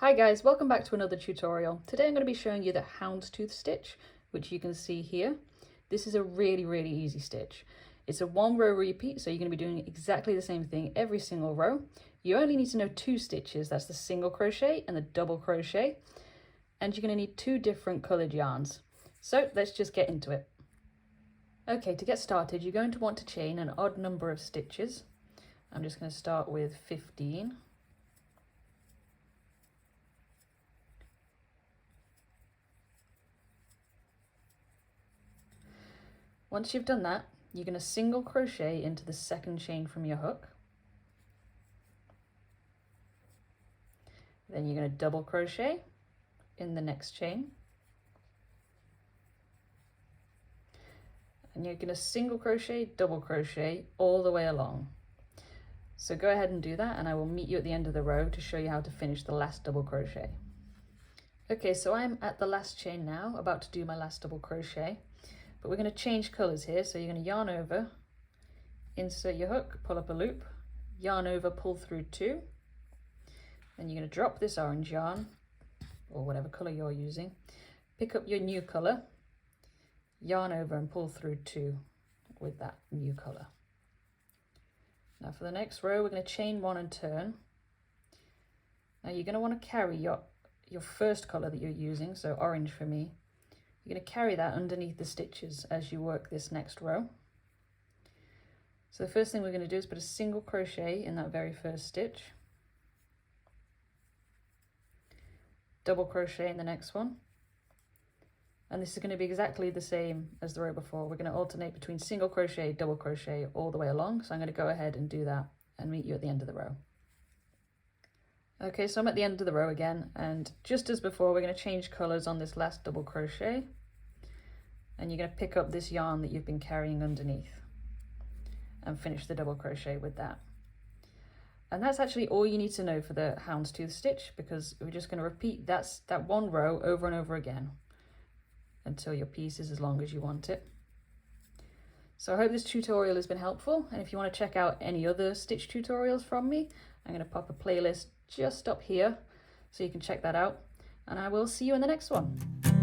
Hi guys, welcome back to another tutorial. Today I'm going to be showing you the houndstooth stitch, which you can see here. This is a really easy stitch. It's a 1 row repeat, so you're going to be doing exactly the same thing every single row. You only need to know 2 stitches, that's the single crochet and the double crochet, and you're going to need 2 different coloured yarns. So let's just get into it. Okay, to get started you're going to want to chain an odd number of stitches. I'm just going to start with 15. Once you've done that, you're going to single crochet into the second chain from your hook. Then you're going to double crochet in the next chain. And you're going to single crochet, double crochet all the way along. So go ahead and do that, and I will meet you at the end of the row to show you how to finish the last double crochet. Okay, so I'm at the last chain now, about to do my last double crochet. But we're going to change colours here, so you're going to yarn over, insert your hook, pull up a loop, yarn over, pull through 2. Then you're going to drop this orange yarn, or whatever colour you're using, pick up your new colour, yarn over and pull through 2 with that new colour. Now for the next row, we're going to chain 1 and turn. Now you're going to want to carry your first colour that you're using, so orange for me. You're going to carry that underneath the stitches as you work this next row. So the first thing we're going to do is put a single crochet in that very first stitch, double crochet in the next one, and this is going to be exactly the same as the row before. We're going to alternate between single crochet, double crochet all the way along, so I'm going to go ahead and do that and meet you at the end of the row. Okay, so I'm at the end of the row again, and just as before, we're going to change colours on this last double crochet, and you're going to pick up this yarn that you've been carrying underneath and finish the double crochet with that. And that's actually all you need to know for the houndstooth stitch, because we're just going to repeat that 1 row over and over again until your piece is as long as you want it. So I hope this tutorial has been helpful, and if you want to check out any other stitch tutorials from me, I'm going to pop a playlist just up here so you can check that out, and I will see you in the next one.